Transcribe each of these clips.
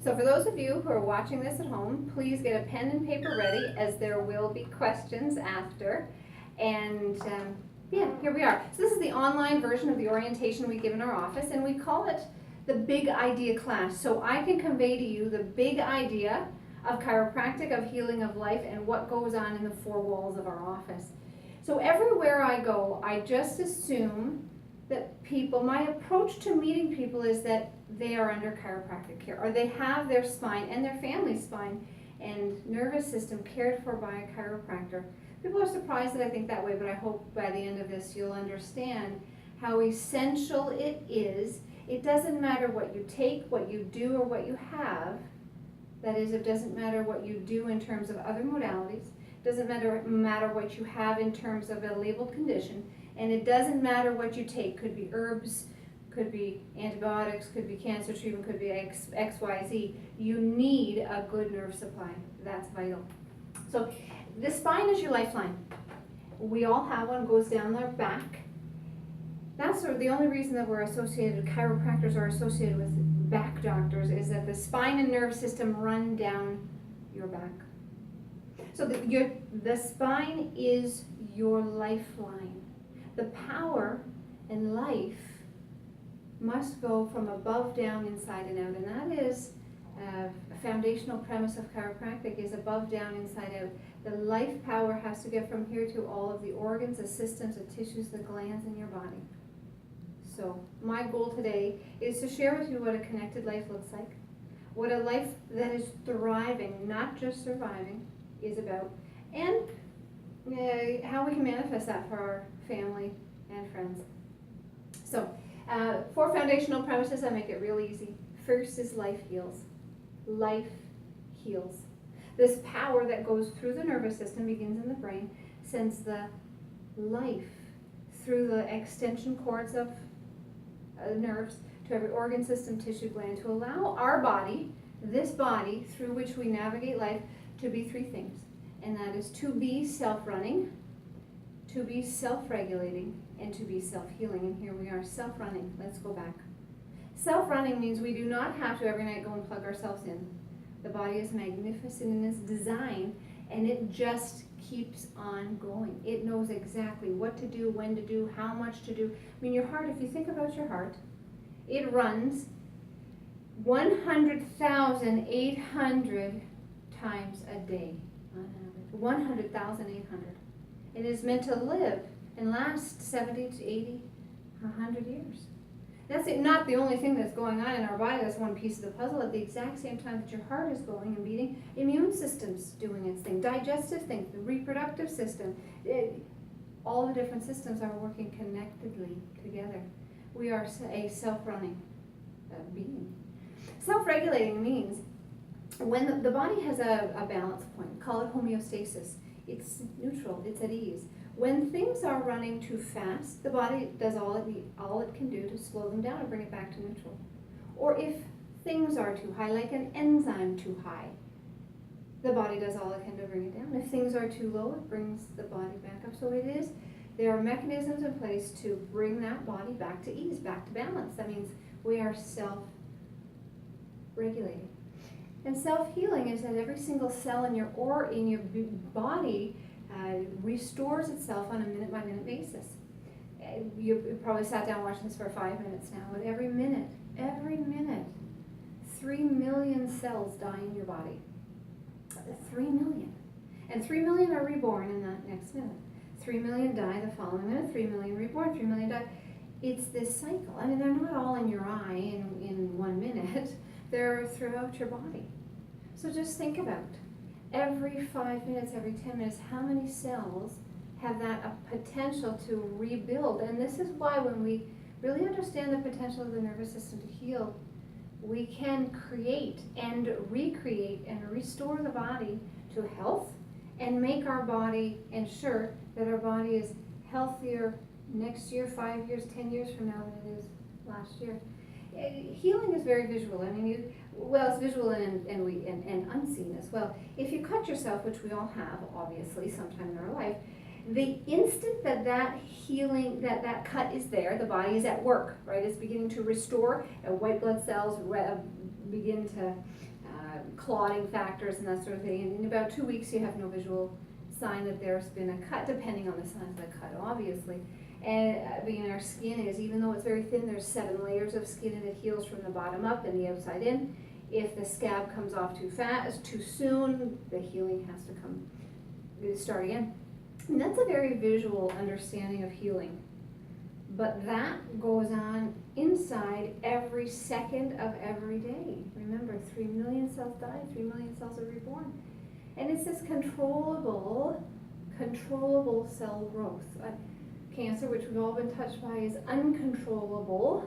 So for those of you who are watching this at home, please get a pen and paper ready, as there will be questions after. And yeah, here we are. So this is the online version of the orientation we give in our office, and we call it the Big Idea class. So I can convey to you the big idea of chiropractic, of healing of life, and what goes on in the four walls of our office. So everywhere I go, I just assume that people, my approach to meeting people is that they are under chiropractic care, or they have their spine and their family's spine and nervous system cared for by a chiropractor. People are surprised that I think that way, but I hope by the end of this you'll understand how essential it is. It doesn't matter what you take, what you do, or what you have. That is, it doesn't matter what you do in terms of other modalities. It doesn't matter what you have in terms of a labeled condition. And it doesn't matter what you take. Could be herbs, could be antibiotics, could be cancer treatment, could be X, Y, Z. You need a good nerve supply. That's vital. So the spine is your lifeline. We all have one, goes down our back. That's sort of the only reason that we're associated, chiropractors are associated with back doctors, is that the spine and nerve system run down your back. So the spine is your lifeline. The power and life must go from above down, inside and out, and that is a foundational premise of chiropractic, is above down, inside out. The life power has to get from here to all of the organs, the systems, the tissues, the glands in your body. So my goal today is to share with you what a connected life looks like, what a life that is thriving, not just surviving, is about, and how we can manifest that for our family and friends. So, 4 foundational premises that make it real easy. First is life heals. Life heals. This power that goes through the nervous system, begins in the brain, sends the life through the extension cords of nerves to every organ, system, tissue, gland, to allow our body, this body through which we navigate life, to be 3 things. And that is to be self-running, to be self-regulating, and to be self-healing. And here we are, self-running. Let's go back. Self-running means we do not have to every night go and plug ourselves in. The body is magnificent in its design, and it just keeps on going. It knows exactly what to do, when to do, how much to do. I mean, your heart, if you think about your heart, it runs 100,800 times a day on average. 100,800. It is meant to live and last 70 to 80, 100 years. That's not the only thing that's going on in our body. That's one piece of the puzzle. At the exact same time that your heart is going and beating, immune system's doing its thing, digestive thing, the reproductive system. All the different systems are working connectedly together. We are a self-running being. Self-regulating means when the body has a balance point, call it homeostasis. It's neutral, it's at ease. When things are running too fast, the body does all it can do to slow them down and bring it back to neutral. Or if things are too high, like an enzyme too high, the body does all it can to bring it down. If things are too low, it brings the body back up. So there are mechanisms in place to bring that body back to ease, back to balance. That means we are self-regulating. And self-healing is that every single cell in your body restores itself on a minute-by-minute basis. You probably sat down watching this for 5 minutes now, but every minute, 3 million cells die in your body. 3 million. And 3 million are reborn in that next minute. 3 million die the following minute, 3 million reborn, 3 million die. It's this cycle. I mean, they're not all in your eye in 1 minute. They're throughout your body. So just think about every 5 minutes, every 10 minutes, how many cells have that potential to rebuild. And this is why when we really understand the potential of the nervous system to heal, we can create and recreate and restore the body to health and make our body, ensure that our body is healthier next year, 5 years, 10 years from now than it is last year. Healing is very visual. I mean, it's visual and unseen as well. If you cut yourself, which we all have, obviously, sometime in our life, The instant that that healing, that cut is there, the body is at work, right? It's beginning to restore, white blood cells begin to clotting factors and that sort of thing. And in about 2 weeks, you have no visual sign that there's been a cut, depending on the size of the cut, obviously. And being our skin is, even though it's very thin, there's 7 layers of skin, and it heals from the bottom up and the outside in. If the scab comes off too fast, too soon, the healing has to start again. And that's a very visual understanding of healing. But that goes on inside every second of every day. Remember, 3 million cells die, 3 million cells are reborn. And it's this controllable cell growth. Cancer, which we've all been touched by, is uncontrollable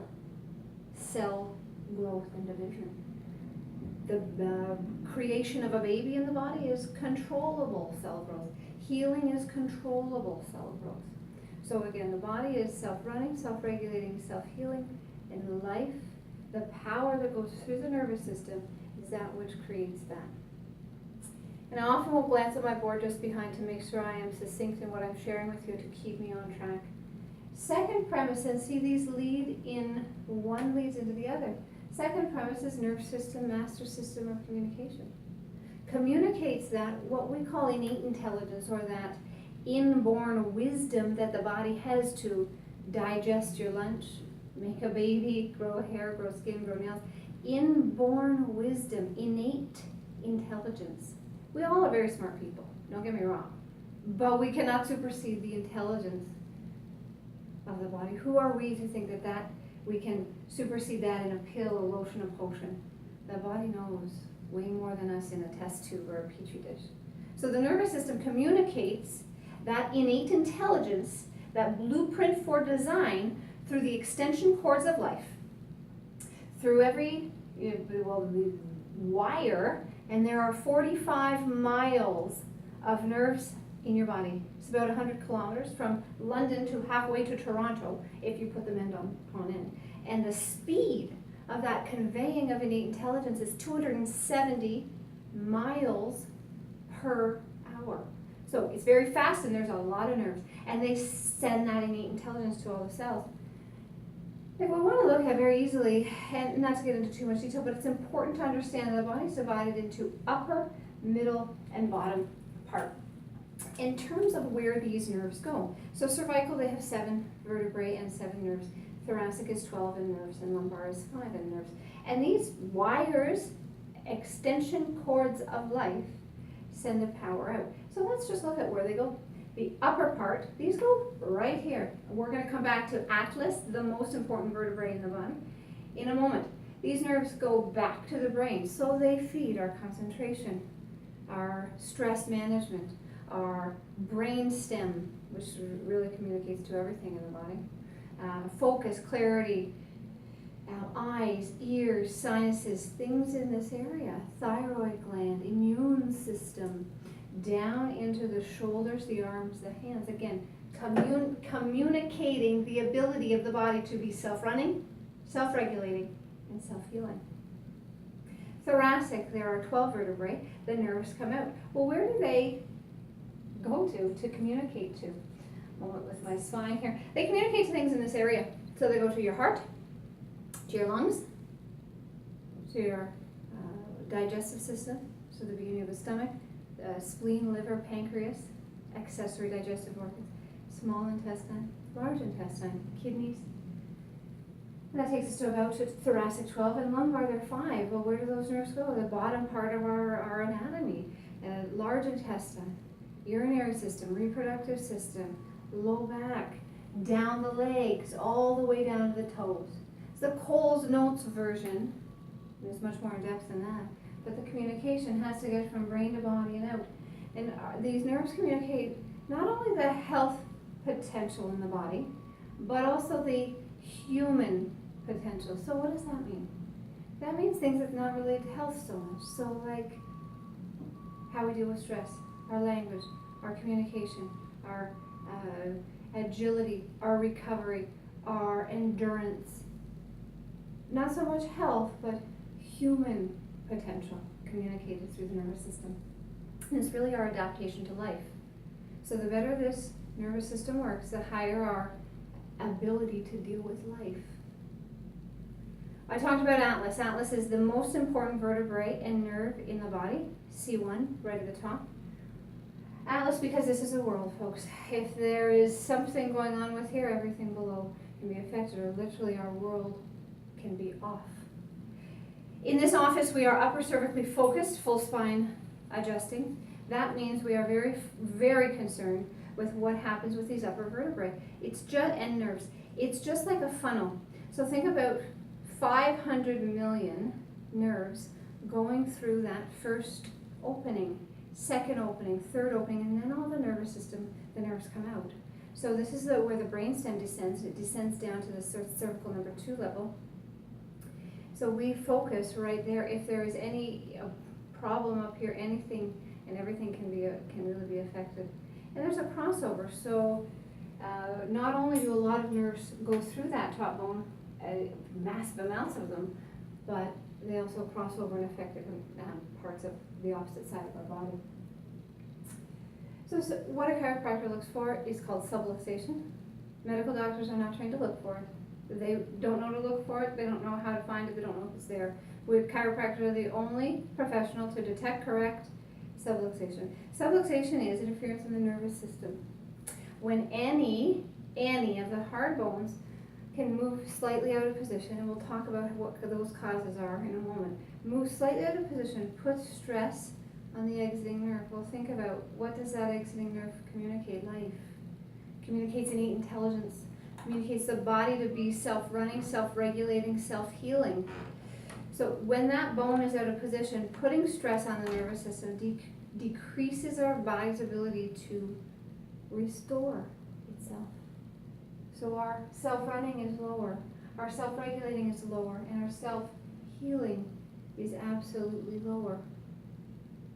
cell growth and division. The creation of a baby in the body is controllable cell growth. Healing is controllable cell growth. So again, the body is self-running, self-regulating, self-healing. In life, the power that goes through the nervous system is that which creates that. And I often will glance at my board just behind to make sure I am succinct in what I'm sharing with you to keep me on track. Second premise, and see these one leads into the other. Second premise is nerve system, master system of communication. Communicates that what we call innate intelligence, or that inborn wisdom that the body has to digest your lunch, make a baby, grow hair, grow skin, grow nails. Inborn wisdom, innate intelligence. We all are very smart people, don't get me wrong, but we cannot supersede the intelligence of the body. Who are we to think that we can supersede that in a pill, a lotion, a potion? The body knows way more than us in a test tube or a petri dish. So the nervous system communicates that innate intelligence, that blueprint for design, through the extension cords of life, through every the wire, and there are 45 miles of nerves in your body. It's about 100 kilometers from London to halfway to Toronto, if you put them end on end. And the speed of that conveying of innate intelligence is 270 miles per hour. So it's very fast, and there's a lot of nerves, and they send that innate intelligence to all the cells. If we want to look at very easily, and not to get into too much detail, but it's important to understand that the body is divided into upper, middle, and bottom part in terms of where these nerves go. So cervical, they have 7 vertebrae and 7 nerves. Thoracic is 12 in nerves, and lumbar is 5 in nerves. And these wires, extension cords of life, send the power out. So let's just look at where they go. The upper part, these go right here. We're going to come back to atlas, the most important vertebrae in the body, in a moment. These nerves go back to the brain, so they feed our concentration, our stress management, our brain stem, which really communicates to everything in the body, focus, clarity, eyes, ears, sinuses, things in this area, thyroid gland, immune system, down into the shoulders, the arms, the hands. Again, communicating the ability of the body to be self-running, self-regulating, and self-healing. Thoracic, there are 12 vertebrae. The nerves come out. Well, where do they go to communicate to? Moment with my spine here. They communicate to things in this area. So they go to your heart, to your lungs, to your digestive system, so the beginning of the stomach, spleen, liver, pancreas, accessory digestive organs, small intestine, large intestine, kidneys. And that takes us to about thoracic 12, and lumbar there are 5. Well, where do those nerves go? The bottom part of our anatomy, large intestine, urinary system, reproductive system, low back, down the legs, all the way down to the toes. It's the Coles Notes version. There's much more in depth than that. But the communication has to get from brain to body and out. And these nerves communicate not only the health potential in the body, but also the human potential. So what does that mean? That means things that's not related to health so much. So like how we deal with stress, our language, our communication, our agility, our recovery, our endurance. Not so much health, but human potential communicated through the nervous system. And it's really our adaptation to life. So the better this nervous system works, the higher our ability to deal with life. I talked about atlas. Atlas is the most important vertebrae and nerve in the body. C1, right at the top. Atlas, because this is a world, folks. If there is something going on with here, everything below can be affected, or literally our world can be off. In this office, we are upper cervically focused, full spine adjusting. That means we are very, very concerned with what happens with these upper vertebrae. And nerves. It's just like a funnel. So think about 500 million nerves going through that first opening, second opening, third opening, and then all the nervous system, the nerves come out. So this is where the brainstem descends. It descends down to the cervical number 2 level. So we focus right there. If there is any problem up here, anything and everything can really be affected. And there's a crossover. So not only do a lot of nerves go through that top bone, massive amounts of them, but they also cross over and affect different parts of the opposite side of our body. So what a chiropractor looks for is called subluxation. Medical doctors are not trained to look for it. They don't know to look for it. They don't know how to find it. They don't know if it's there. Chiropractors are the only professional to detect, correct subluxation. Subluxation is interference in the nervous system. When any of the hard bones can move slightly out of position, and we'll talk about what those causes are in a moment. Move slightly out of position, put stress on the exiting nerve. Well, think about, what does that exiting nerve communicate? Life. Communicates innate intelligence. Communicates the body to be self-running, self-regulating, self-healing. So when that bone is out of position, putting stress on the nervous system decreases our body's ability to restore itself. So our self-running is lower, our self-regulating is lower, and our self-healing is absolutely lower.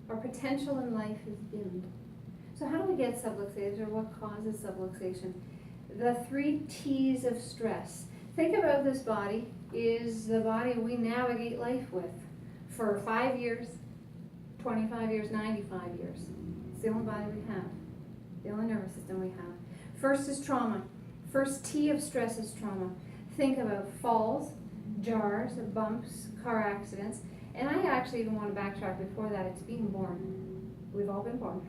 Our potential in life is dimmed. So how do we get subluxated, or what causes subluxation? The 3 T's of stress. Think about this body is the body we navigate life with for 5 years, 25 years, 95 years. It's the only body we have, the only nervous system we have. First is trauma. First T of stress is trauma. Think about falls, jars, bumps, car accidents. And I actually even want to backtrack before that. It's being born. We've all been born.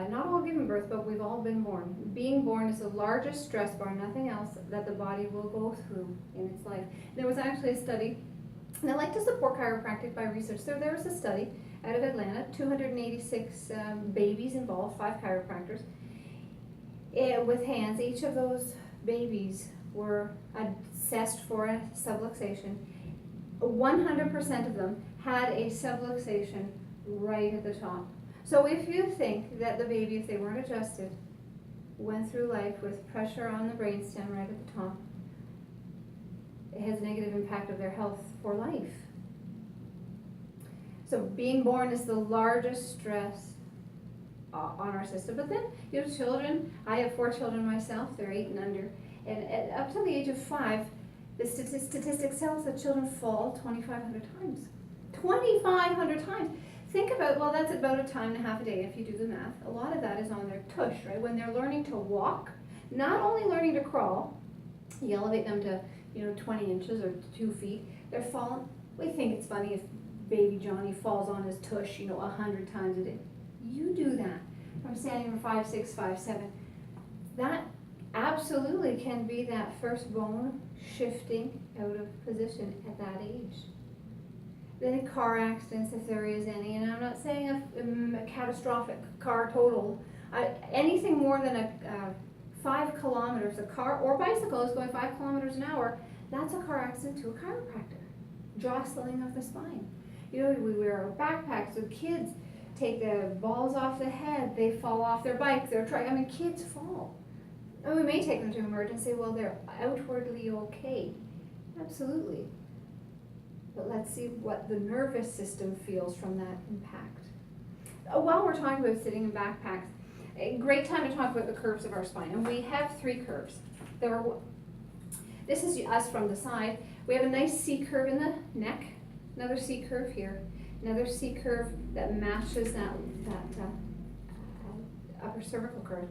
Not all given birth, but we've all been born. Being born is the largest stress, bar nothing else, that the body will go through in its life. There was actually a study, and I like to support chiropractic by research. So there was a study out of Atlanta, 286 babies involved, 5 chiropractors, with hands. Each of those babies were assessed for a subluxation. 100% of them had a subluxation right at the top. So if you think that the baby, if they weren't adjusted, went through life with pressure on the brainstem right at the top, it has a negative impact of their health for life. So being born is the largest stress on our system. But then you have children. I have 4 children myself. They're 8 and under. And up to the age of 5, the statistics tell us that children fall 2,500 times. 2,500 times. Think about, well, that's about a time and a half a day if you do the math. A lot of that is on their tush, right? When they're learning to walk, not only learning to crawl, you elevate them to, 20 inches or 2 feet, they're falling. We think it's funny if baby Johnny falls on his tush, 100 times a day. You do that from standing from 5, 6, 5, 7. That absolutely can be that first bone shifting out of position at that age. Then car accidents, if there is any, and I'm not saying a catastrophic car total. Anything more than a 5 kilometers, a car or bicycle is going 5 kilometers an hour, that's a car accident to a chiropractor. Jostling of the spine. We wear our backpacks, so kids take the balls off the head, they fall off their bike, kids fall. And we may take them to emergency, well, they're outwardly okay. Absolutely. But let's see what the nervous system feels from that impact. While we're talking about sitting in backpacks, a great time to talk about the curves of our spine. And we have 3 curves. This is us from the side. We have a nice C curve in the neck, another C curve here, another C curve that matches that upper cervical curve.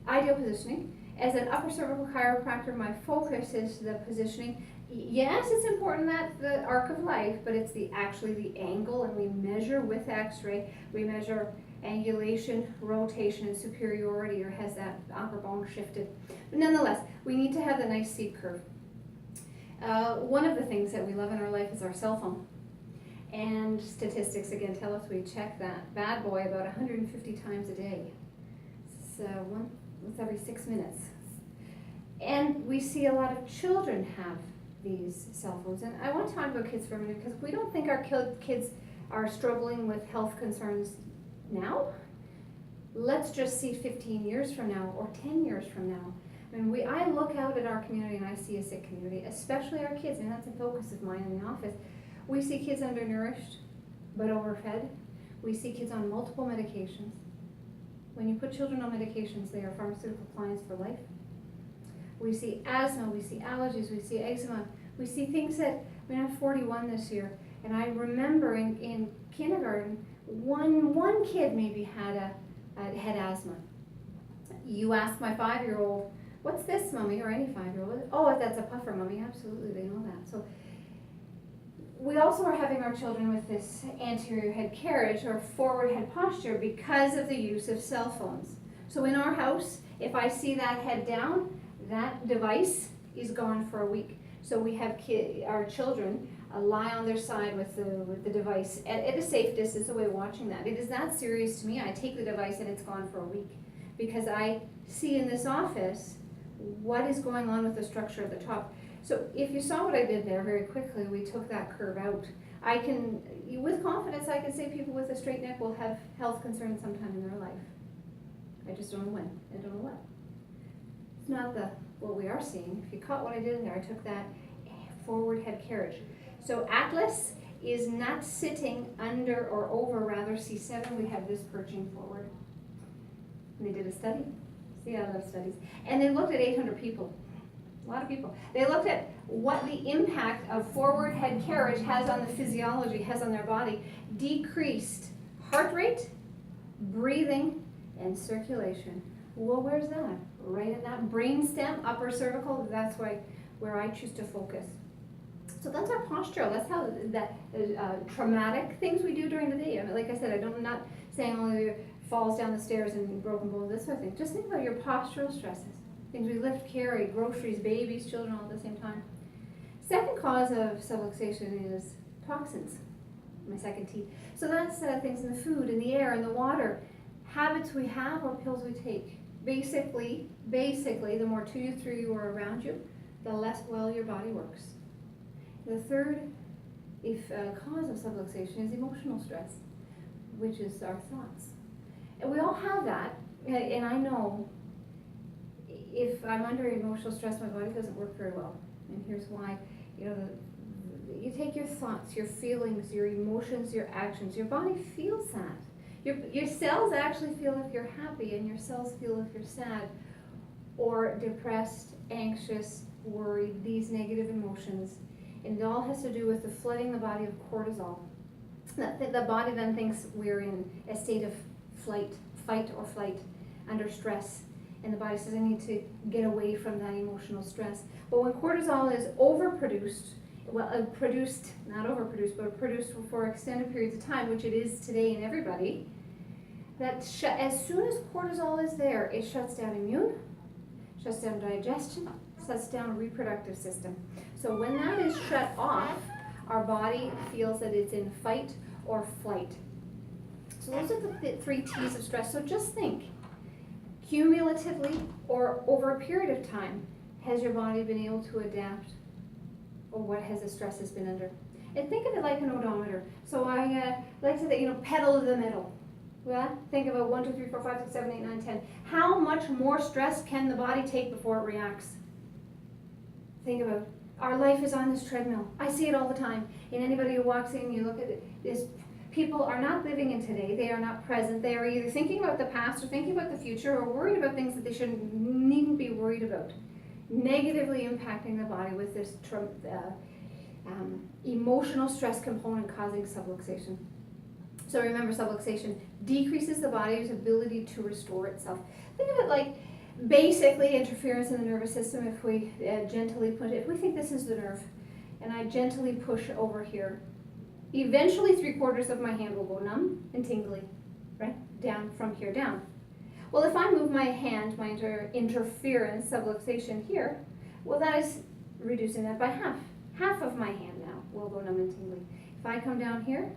ideal positioning. As an upper cervical chiropractor, my focus is the positioning. Yes, it's important that the arc of life, but it's actually the angle, and we measure with x-ray. We measure angulation, rotation, and superiority, or has that upper bone shifted. But nonetheless, we need to have the nice seat curve. One of the things that we love in our life is our cell phone. And statistics again tell us we check that bad boy about 150 times a day. So once every 6 minutes. And we see a lot of children have these cell phones. And I want to talk about kids for a minute, because we don't think our kids are struggling with health concerns now. Let's just see 15 years from now or 10 years from now. I mean, I look out at our community and I see a sick community, especially our kids, and that's a focus of mine in the office. We see kids undernourished but overfed. We see kids on multiple medications. When you put children on medications, they are pharmaceutical clients for life. We see asthma, we see allergies, we see eczema, we see things that, I mean, I'm 41 this year, and I remember in kindergarten, one kid maybe had asthma. You ask my 5-year-old, what's this, mommy, or any 5-year-old? Oh, that's a puffer, mommy. Absolutely, they know that. So we also are having our children with this anterior head carriage or forward head posture because of the use of cell phones. So in our house, if I see that head down, that device is gone for a week. So we have our children lie on their side with the device at a safe distance away, watching that. It is that serious to me. I take the device and it's gone for a week, because I see in this office what is going on with the structure of the top. So if you saw what I did there very quickly, we took that curve out. I can, with confidence, I can say people with a straight neck will have health concerns sometime in their life. I just don't know when. I don't know what. It's not what we are seeing. If you caught what I did there, I took that forward head carriage. So Atlas is not sitting under or over, rather C7. We have this perching forward. And they did a study. See, I love studies. And they looked at 800 people. A lot of people. They looked at what the impact of forward head carriage has on the physiology, has on their body. Decreased heart rate, breathing, and circulation. Well, where's that? Right in that brain stem, upper cervical. That's where I choose to focus. So that's our posture. That's how that traumatic things we do during the day. I mean, like I said, I'm not saying only falls down the stairs and broken bones, this sort of thing. Just think about your postural stresses. Things we lift, carry, groceries, babies, children, all at the same time. Second cause of subluxation is toxins, my second T. So that's things in the food, in the air, in the water, habits we have or pills we take. Basically, the more 2 to 3 you are around you, the less well your body works. The third cause of subluxation is emotional stress, which is our thoughts. And we all have that, and I know if I'm under emotional stress, my body doesn't work very well. And here's why. You take your thoughts, your feelings, your emotions, your actions, your body feels that. Your cells actually feel if you're happy, and your cells feel if you're sad or depressed, anxious, worried, these negative emotions. And it all has to do with the flooding the body of cortisol. The body then thinks we're in a state of fight or flight, under stress. And the body says, I need to get away from that emotional stress. But when cortisol is overproduced, not overproduced, but produced for extended periods of time, which it is today in everybody, as soon as cortisol is there, it shuts down immune, shuts down digestion, shuts down reproductive system. So when that is shut off, our body feels that it's in fight or flight. So those are the 3 T's of stress. So just think, cumulatively or over a period of time, has your body been able to adapt, or what has the stress has been under? And think of it like an odometer. So I like to say, pedal to the metal. Well, think about 1, 2, 3, 4, 5, 6, 7, 8, 9, 10. How much more stress can the body take before it reacts? Think about it. Our life is on this treadmill. I see it all the time. And anybody who walks in, you look at it, people are not living in today. They are not present. They are either thinking about the past or thinking about the future, or worried about things that they needn't be worried about. Negatively impacting the body with this emotional stress component causing subluxation. So remember, subluxation decreases the body's ability to restore itself. Think of it like Basically, interference in the nervous system, if we gently put it, if we think this is the nerve, and I gently push over here, eventually 3/4 of my hand will go numb and tingly, right? Down from here down. Well, if I move my hand, my interference, subluxation here, well, that is reducing that by half. Half of my hand now will go numb and tingly. If I come down here,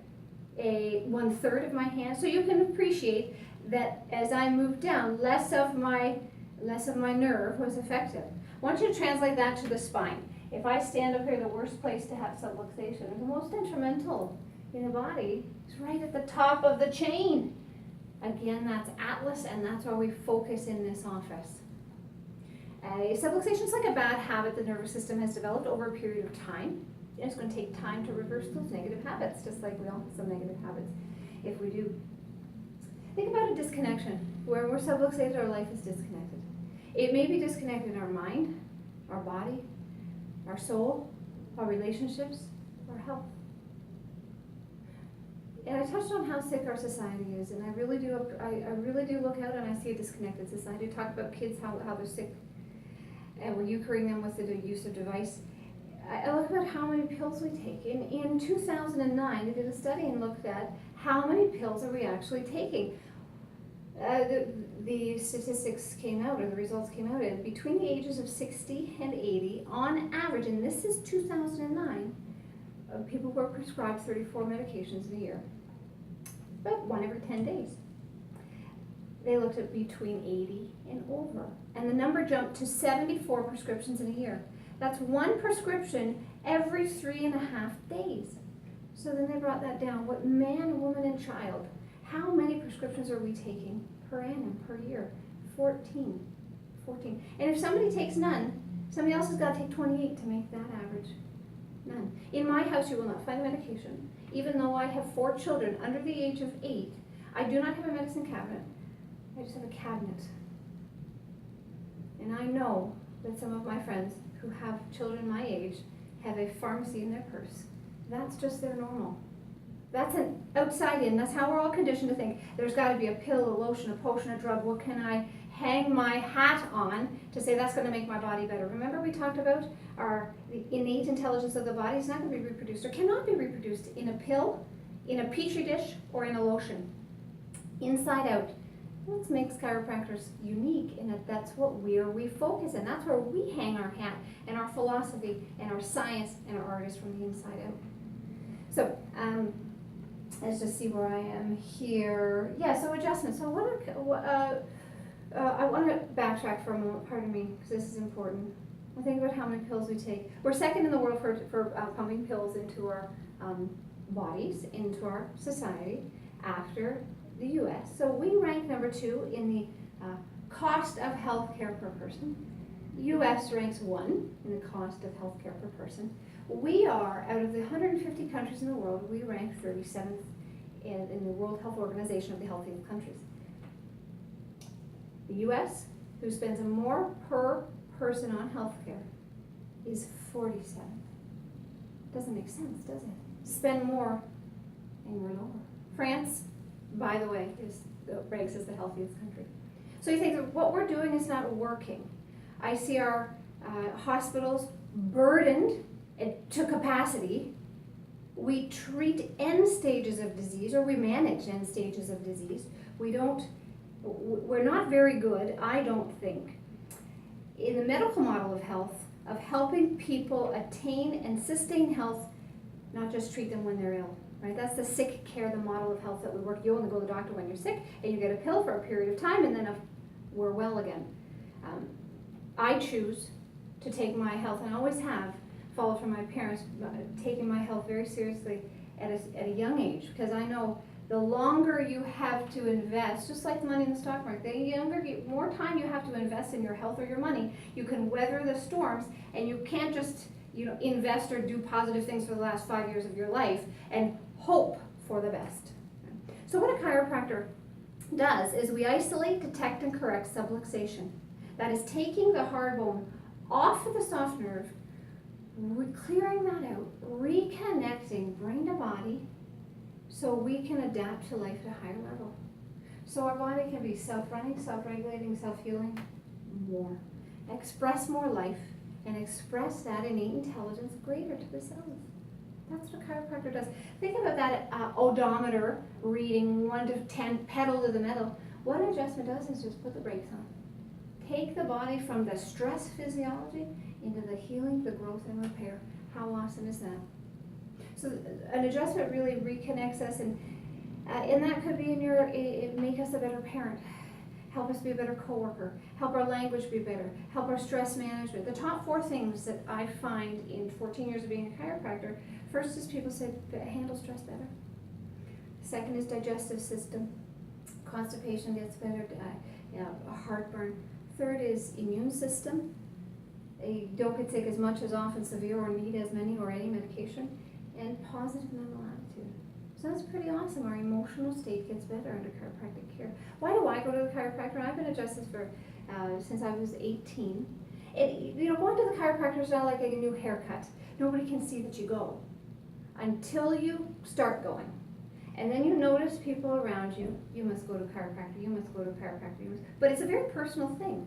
1/3 of my hand, so you can appreciate that as I move down, less of my nerve was affected. I want you to translate that to the spine. If I stand up here, the worst place to have subluxation, the most detrimental in the body, is right at the top of the chain. Again, that's Atlas, and that's why we focus in this office. Subluxation is like a bad habit the nervous system has developed over a period of time. It's going to take time to reverse those negative habits, just like we all have some negative habits. If we do, think about a disconnection. Where we're subluxated, our life is disconnected. It may be disconnected in our mind, our body, our soul, our relationships, our health. And I touched on how sick our society is, and I really do look out and I see a disconnected society. I talk about kids, how they're sick, and we're euchering them with the use of device. I look at how many pills we take. In 2009, they did a study and looked at how many pills are we actually taking. The statistics came out, or the results came out, and between the ages of 60 and 80, on average, and this is 2009, people were prescribed 34 medications in a year, about 1 every 10 days. They looked at between 80 and over, and the number jumped to 74 prescriptions in a year. That's 1 prescription every 3.5 days. So then they brought that down. What man, woman, and child, how many prescriptions are we taking per annum, per year? 14. And if somebody takes none, somebody else has got to take 28 to make that average. None. In my house, you will not find medication. Even though I have 4 children under the age of 8, I do not have a medicine cabinet. I just have a cabinet. And I know that some of my friends who have children my age have a pharmacy in their purse. That's just their normal. That's an outside in. That's how we're all conditioned to think. There's got to be a pill, a lotion, a potion, a drug. What can I hang my hat on to say that's going to make my body better? Remember we talked about the innate intelligence of the body is not going to be reproduced or cannot be reproduced in a pill, in a petri dish, or in a lotion. Inside out. What makes chiropractors unique in that that's where we focus, and that's where we hang our hat and our philosophy and our science and our art is from the inside out. So let's just see where I am here. Yeah, so adjustments. So I want to backtrack for a moment, pardon me, because this is important. I think about how many pills we take. We're second in the world for pumping pills into our bodies, into our society, after the U.S. So we rank number 2 in the cost of healthcare per person. U.S. ranks 1 in the cost of healthcare per person. We are, out of the 150 countries in the world, we rank 37th in the World Health Organization of the healthiest countries. The U.S., who spends more per person on healthcare, is 47th. Doesn't make sense, does it? Spend more, and we're lower. France, by the way, ranks as the healthiest country. So you think that what we're doing is not working. I see our hospitals burdened to capacity. We treat end stages of disease, or we manage end stages of disease. We're not very good, I don't think, in the medical model of health, of helping people attain and sustain health, not just treat them when they're ill. Right? That's the sick care, the model of health that we work. You only go to the doctor when you're sick, and you get a pill for a period of time, and then we're well again. I choose to take my health, and I always have followed from my parents, taking my health very seriously at a young age, because I know the longer you have to invest, just like the money in the stock market, the more time you have to invest in your health or your money, you can weather the storms, and you can't just invest or do positive things for the last 5 years of your life and hope for the best. So what a chiropractor does is we isolate, detect, and correct subluxation. That is taking the hard bone off of the soft nerve, clearing that out, reconnecting brain to body so we can adapt to life at a higher level. So our body can be self-running, self-regulating, self-healing, more. Express more life and express that innate intelligence greater to the cells. That's what a chiropractor does. Think about that odometer reading 1 to 10, pedal to the metal. What an adjustment does is just put the brakes on. Take the body from the stress physiology into the healing, the growth, and repair. How awesome is that? So an adjustment really reconnects us, and that could be make us a better parent, help us be a better coworker, help our language be better, help our stress management. The top 4 things that I find in 14 years of being a chiropractor, first is people say handle stress better. Second is digestive system, constipation gets better, heartburn. Third is immune system. You don't get sick as much, as often, severe, or need as many or any medication. And positive mental attitude. So that's pretty awesome. Our emotional state gets better under chiropractic care. Why do I go to the chiropractor? I've been adjusted for since I was 18. Going to the chiropractor is not like a new haircut. Nobody can see that you go until you start going. And then you notice people around you. You must go to a chiropractor. You must go to a chiropractor. But it's a very personal thing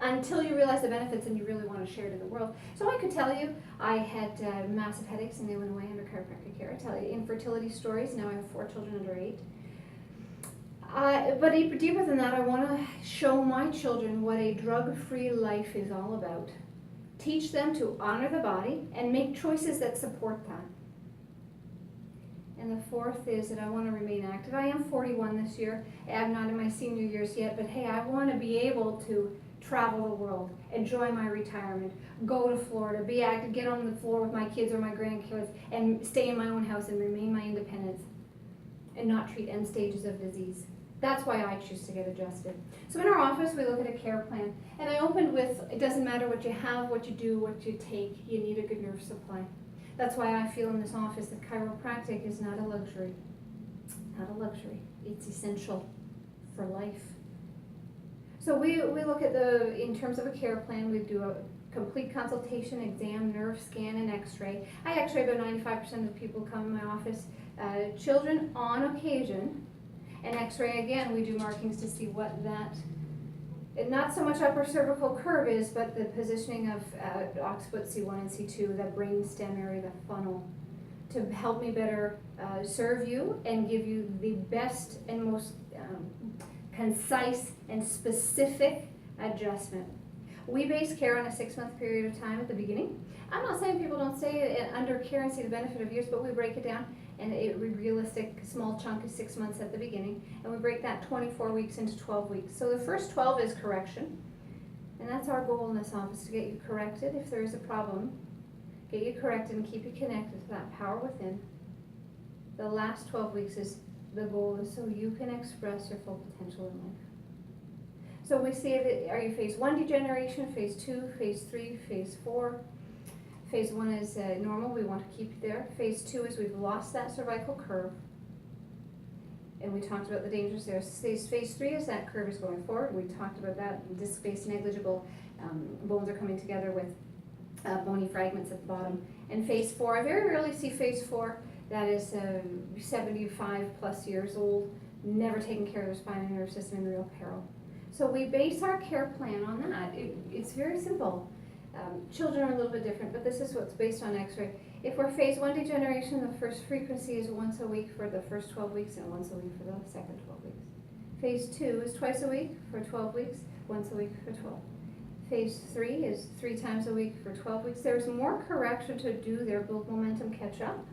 until you realize the benefits and you really want to share to the world. So I could tell you I had massive headaches and they went away under chiropractic care. I tell you infertility stories. Now I have 4 children under 8. But deeper than that, I want to show my children what a drug-free life is all about. Teach them to honor the body and make choices that support that. And the 4th is that I want to remain active. I am 41 this year. I'm not in my senior years yet, but hey, I want to be able to travel the world, enjoy my retirement, go to Florida, be active, get on the floor with my kids or my grandkids, and stay in my own house and remain my independence and not treat end stages of disease. That's why I choose to get adjusted. So in our office, we look at a care plan. And I opened with, it doesn't matter what you have, what you do, what you take, you need a good nerve supply. That's why I feel in this office that chiropractic is not a luxury. Not a luxury. It's essential for life. So we look at in terms of a care plan, we do a complete consultation, exam, nerve scan, and x-ray. I x-ray about 95% of the people come in my office. Children on occasion, and x-ray again, we do markings to see what that, not so much upper cervical curve is, but the positioning of occiput C1 and C2, that brain stem area, the funnel, to help me better serve you and give you the best and most concise and specific adjustment. We base care on a 6-month period of time at the beginning. I'm not saying people don't stay under care and see the benefit of years, but we break it down, and a realistic small chunk is 6 months at the beginning, and we break that 24 weeks into 12 weeks. So the first 12 is correction, and that's our goal in this office, to get you corrected if there is a problem, get you corrected and keep you connected to that power within. The last 12 weeks is the goal, is so you can express your full potential in life. So we see it, are you phase 1 degeneration, phase 2, phase 3, phase 4. Phase 1 is normal, we want to keep you there. Phase 2 is we've lost that cervical curve, and we talked about the dangers there. Phase 3 is that curve is going forward. We talked about that. Disc-based negligible bones are coming together with bony fragments at the bottom. And phase 4, I very rarely see phase 4 that is 75 plus years old, never taking care of their spine and nerve system, in real peril. So we base our care plan on that. It's very simple. Children are a little bit different, but this is what's based on x-ray. If we're phase 1 degeneration, the first frequency is once a week for the first 12 weeks and once a week for the second 12 weeks. Phase 2 is twice a week for 12 weeks, once a week for 12. Phase 3 is 3 times a week for 12 weeks. There's more correction to do there, build momentum, catch up,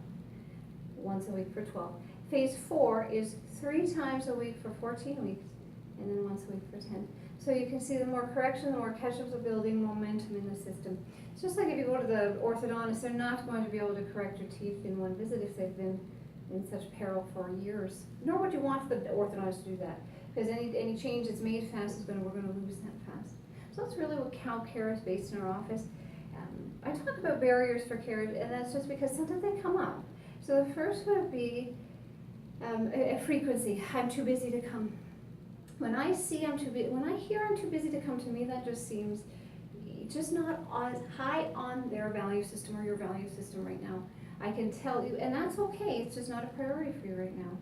once a week for 12. Phase 4 is 3 times a week for 14 weeks, and then once a week for 10. So you can see the more correction, the more catch-ups are building momentum in the system. It's just like if you go to the orthodontist, they're not going to be able to correct your teeth in one visit if they've been in such peril for years. Nor would you want the orthodontist to do that, because any change that's made fast we're going to lose that fast. So that's really what how care is based in our office. I talk about barriers for care, and that's just because sometimes they come up. So the first would be a frequency. I'm too busy to come. When I hear I'm too busy to come to me, that just seems just not as high on their value system or your value system right now. I can tell you, and that's okay, it's just not a priority for you right now.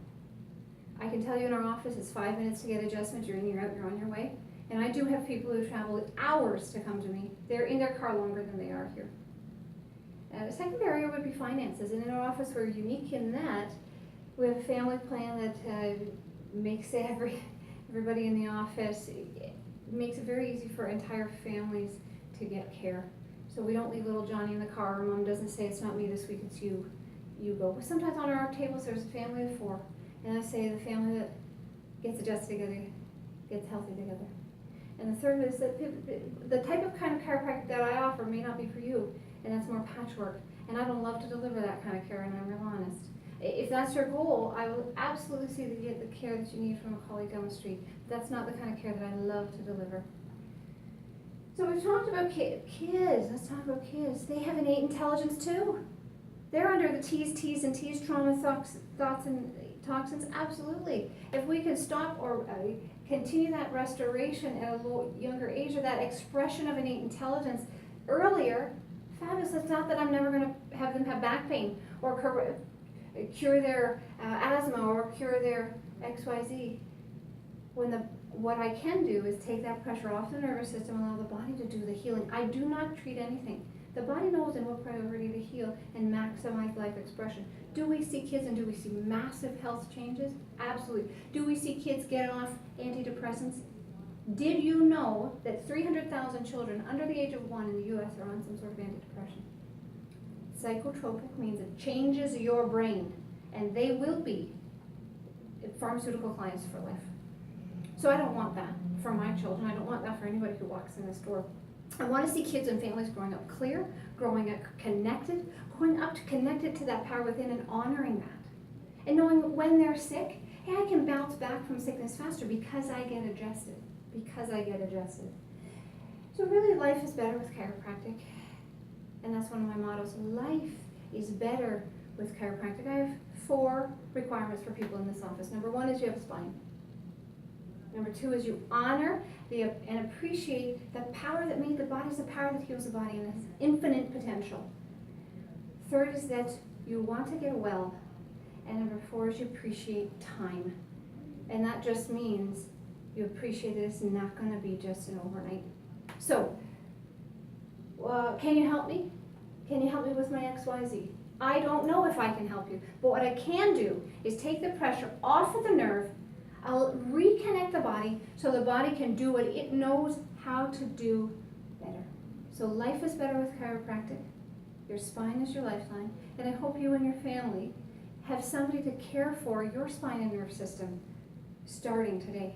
I can tell you in our office it's 5 minutes to get adjustment, you're in, you're out, you're on your way. And I do have people who travel hours to come to me. They're in their car longer than they are here. The second barrier would be finances. And in our office, we're unique in that we have a family plan that makes everybody in the office, it makes it very easy for entire families to get care. So we don't leave little Johnny in the car, or Mom doesn't say, it's not me this week, it's you. You go. But sometimes on our tables there's a family of 4. And I say the family that gets adjusted together, gets healthy together. And the third is that the type of kind of chiropractic that I offer may not be for you, and that's more patchwork. And I don't love to deliver that kind of care, and I'm real honest. If that's your goal, I will absolutely see that you get the care that you need from a colleague down the street. But that's not the kind of care that I love to deliver. So we've talked about kids. Let's talk about kids. They have innate intelligence too. They're under the T's and T's, trauma, thoughts, and toxins. Absolutely. If we can stop or continue that restoration at a younger age, or that expression of innate intelligence earlier, fabulous. It's not that I'm never going to have them have back pain or cure their asthma or cure their XYZ. What I can do is take that pressure off the nervous system, allow the body to do the healing. I do not treat anything. The body knows in what priority to heal and maximize life expression. Do we see kids and do we see massive health changes? Absolutely. Do we see kids get off antidepressants? Did you know that 300,000 children under the age of 1 in the U.S. are on some sort of antidepressant? Psychotropic means it changes your brain, and they will be pharmaceutical clients for life. So I don't want that for my children. I don't want that for anybody who walks in this door. I want to see kids and families growing up clear, growing up connected, connected to that power within and honoring that. And knowing when they're sick, hey, I can bounce back from sickness faster because I get adjusted. So really, life is better with chiropractic. And that's one of my mottos. Life is better with chiropractic. I have 4 requirements for people in this office. Number 1 is you have a spine. Number 2 is you honor and appreciate the power that made the body. Is the power that heals the body and has infinite potential. Third is that you want to get well. And number 4 is you appreciate time. And that just means you appreciate that it's not going to be just an overnight. So, can you help me? Can you help me with my XYZ? I don't know if I can help you, but what I can do is take the pressure off of the nerve. I'll reconnect the body so the body can do what it knows how to do better. So life is better with chiropractic. Your spine is your lifeline, and I hope you and your family have somebody to care for your spine and nerve system starting today.